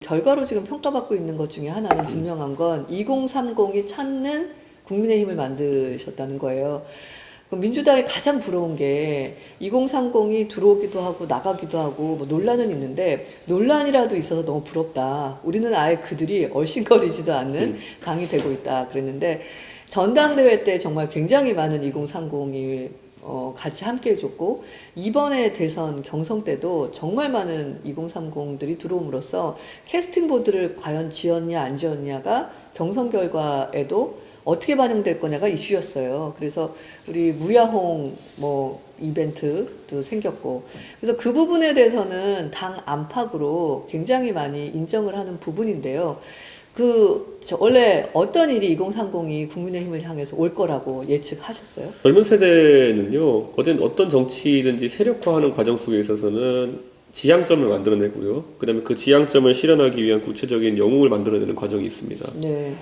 결과로 지금 평가받고 있는 것 중에 하나는 분명한 건 2030이 찾는 국민의힘을 만드셨다는 거예요. 민주당이 가장 부러운 게 2030이 들어오기도 하고 나가기도 하고 뭐 논란은 있는데 논란이라도 있어서 너무 부럽다. 우리는 아예 그들이 얼씬거리지도 않는 당이 되고 있다. 그랬는데 전당대회 때 정말 굉장히 많은 2030이 같이 함께 해줬고, 이번에 대선 경선 때도 정말 많은 2030들이 들어옴으로써 캐스팅 보드를 과연 지었냐 안 지었냐가 경선 결과에도 어떻게 반영될 거냐가 이슈였어요. 그래서 우리 무야홍 이벤트도 생겼고, 그래서 그 부분에 대해서는 당 안팎으로 굉장히 많이 인정을 하는 부분인데요. 원래 어떤 일이 2030이 국민의힘을 향해서 올 거라고 예측하셨어요? 젊은 세대는요, 어떤 정치든지 세력화하는 과정 속에 있어서는 지향점을 만들어내고요. 그 다음에 그 지향점을 실현하기 위한 구체적인 영웅을 만들어내는 과정이 있습니다. 네.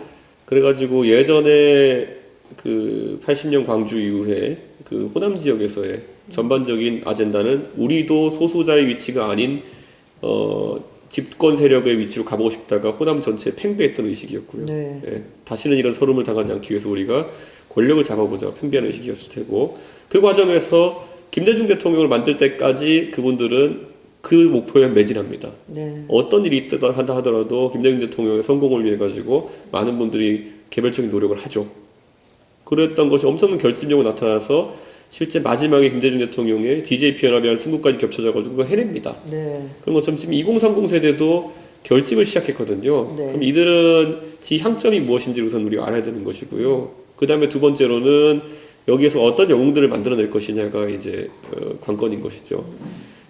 그래가지고 예전에 그 80년 광주 이후에 그 호남 지역에서의 전반적인 아젠다는 우리도 소수자의 위치가 아닌 집권 세력의 위치로 가보고 싶다가 호남 전체에 팽배했던 의식이었고요. 네. 예, 다시는 이런 서름을 당하지 않기 위해서 우리가 권력을 잡아보자 팽배한 의식이었을 테고, 그 과정에서 김대중 대통령을 만들 때까지 그분들은 그 목표에 매진합니다. 네. 어떤 일이 있다 한다 하더라도 김대중 대통령의 성공을 위해 가지고 많은 분들이 개별적인 노력을 하죠. 그랬던 것이 엄청난 결집력으로 나타나서 실제 마지막에 김대중 대통령의 DJP 연합이라는 승부까지 겹쳐져 가지고 그걸 해냅니다. 네. 그런 것처럼 지금 2030 세대도 결집을 시작했거든요. 네. 그럼 이들은 지향점이 무엇인지 우선 우리가 알아야 되는 것이고요. 그 다음에 두 번째로는 여기에서 어떤 영웅들을 만들어낼 것이냐가 이제 관건인 것이죠.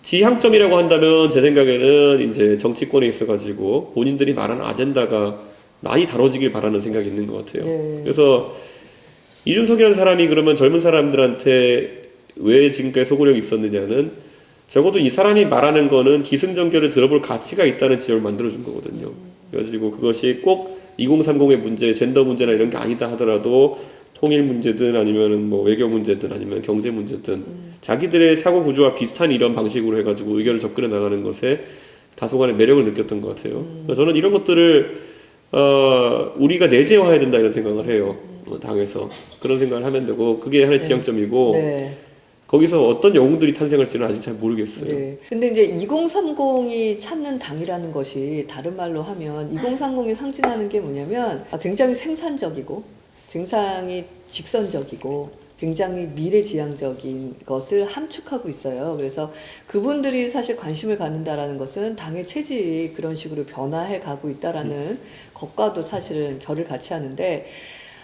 지향점이라고 한다면 제 생각에는 이제 정치권에 있어가지고 본인들이 말하는 아젠다가 많이 다뤄지길 바라는 생각이 있는 것 같아요. 네. 그래서 이준석이라는 사람이 그러면 젊은 사람들한테 왜 지금까지 소구력이 있었느냐는, 적어도 이 사람이 말하는 거는 기승전결을 들어볼 가치가 있다는 지점을 만들어준 거거든요. 그래가지고 그것이 꼭 2030의 문제, 젠더 문제나 이런 게 아니다 하더라도 통일 문제든 아니면 외교 문제든 아니면 경제 문제든 자기들의 사고 구조와 비슷한 이런 방식으로 해가지고 의견을 접근해 나가는 것에 다소간의 매력을 느꼈던 것 같아요. 저는 이런 것들을 우리가 내재화해야 된다 이런 생각을 해요. 당에서 그런 생각을 하면 되고, 그게 하나의 지향점이고, 네. 거기서 어떤 영웅들이 탄생할지는 아직 잘 모르겠어요. 네. 근데 이제 2030이 찾는 당이라는 것이 다른 말로 하면 2030이 상징하는 게 뭐냐면 굉장히 생산적이고 굉장히 직선적이고 굉장히 미래지향적인 것을 함축하고 있어요. 그래서 그분들이 사실 관심을 갖는다라는 것은 당의 체질이 그런 식으로 변화해 가고 있다라는 것과도 사실은 결을 같이 하는데,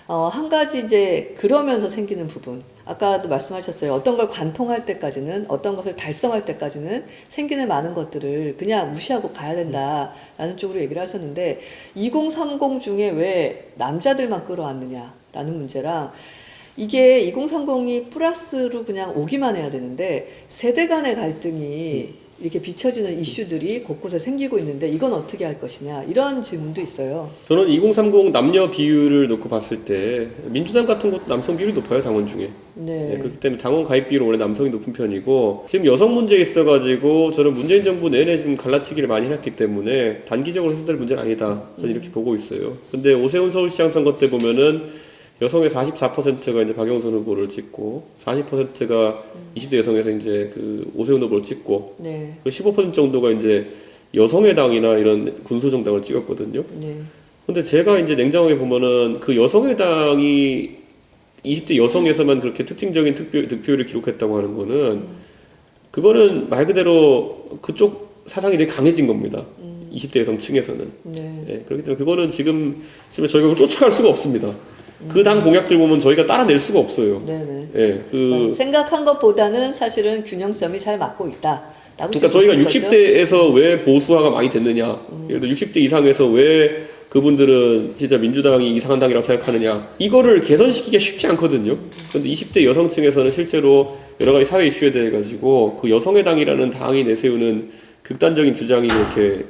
한 가지 이제 그러면서 생기는 부분, 아까도 말씀하셨어요. 어떤 걸 관통할 때까지는, 어떤 것을 달성할 때까지는 생기는 많은 것들을 그냥 무시하고 가야 된다라는 쪽으로 얘기를 하셨는데, 2030 중에 왜 남자들만 끌어왔느냐라는 문제랑, 이게 2030이 플러스로 그냥 오기만 해야 되는데 세대 간의 갈등이 이렇게 비춰지는 이슈들이 곳곳에 생기고 있는데 이건 어떻게 할 것이냐, 이런 질문도 있어요. 저는 2030 남녀 비율을 놓고 봤을 때 민주당 같은 것도 남성 비율이 높아요, 당원 중에. 네. 그렇기 때문에 당원 가입 비율은 원래 남성이 높은 편이고, 지금 여성 문제에 있어가지고 저는 문재인 정부 내내 좀 갈라치기를 많이 해놨기 때문에 단기적으로 해소될 문제는 아니다, 저는 이렇게 보고 있어요. 근데 오세훈 서울시장 선거 때 보면은 여성의 44%가 이제 박영선 후보를 찍고 40%가 20대 여성에서 이제 그 오세훈 후보를 찍고, 네. 15% 정도가 이제 여성의 당이나 이런 군소정당을 찍었거든요. 네. 근데 제가 이제 냉정하게 보면은 그 여성의 당이 20대 여성에서만 그렇게 특징적인 득표율을 기록했다고 하는 거는, 그거는 말 그대로 그쪽 사상이 되게 강해진 겁니다. 20대 여성 층에서는. 네. 예, 그렇기 때문에 그거는 지금 저희가 그걸 쫓아갈 수가 없습니다. 그 당 공약들 보면 저희가 따라낼 수가 없어요. 네네. 예, 생각한 것보다는 사실은 균형점이 잘 맞고 있다. 그러니까 저희가 60대에서 왜 보수화가 많이 됐느냐, 예를 들어 60대 이상에서 왜 그분들은 진짜 민주당이 이상한 당이라고 생각하느냐, 이거를 개선시키기가 쉽지 않거든요. 그런데 20대 여성층에서는 실제로 여러 가지 사회 이슈에 대해 가지고 그 여성의 당이라는 당이 내세우는 극단적인 주장이 이렇게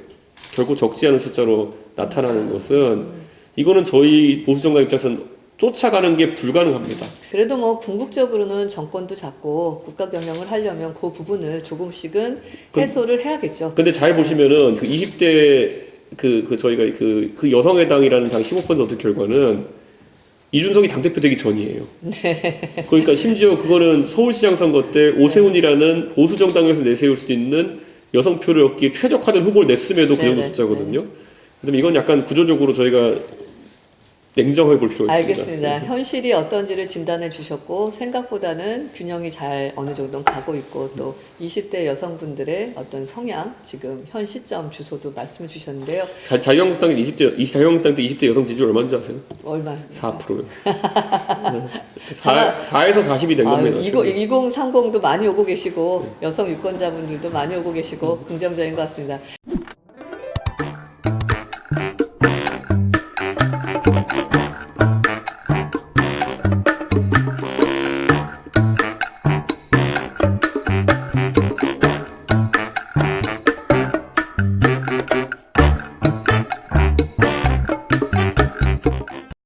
결국 적지 않은 숫자로 나타나는 것은, 이거는 저희 보수 정당 입장에서는 쫓아가는 게 불가능합니다. 그래도 궁극적으로는 정권도 잡고 국가 경영을 하려면 그 부분을 조금씩은 해소를 해야겠죠. 근데 잘 보시면은 그 20대 저희가 그 여성의당이라는 당 15% 얻은 결과는 이준석이 당대표 되기 전이에요. 그러니까 심지어 그거는 서울시장 선거 때 오세훈이라는 보수 정당에서 내세울 수 있는 여성표를 얻기에 최적화된 후보를 냈음에도 그 정도 네네. 숫자거든요. 그다음에 이건 약간 구조적으로 저희가 냉정해 볼 필요가 있습니다. 알겠습니다. 현실이 어떤지를 진단해 주셨고 생각보다는 균형이 잘 어느 정도 가고 있고 또 20대 여성분들의 어떤 성향 지금 현 시점 주소도 말씀해 주셨는데요. 자유한국당 때 20대 여성 지지율 얼마인지 아세요? 얼마? 4%요. 4에서 40이 된 겁니다. 2030도 많이 오고 계시고 여성 유권자분들도 많이 오고 계시고 긍정적인 것 같습니다.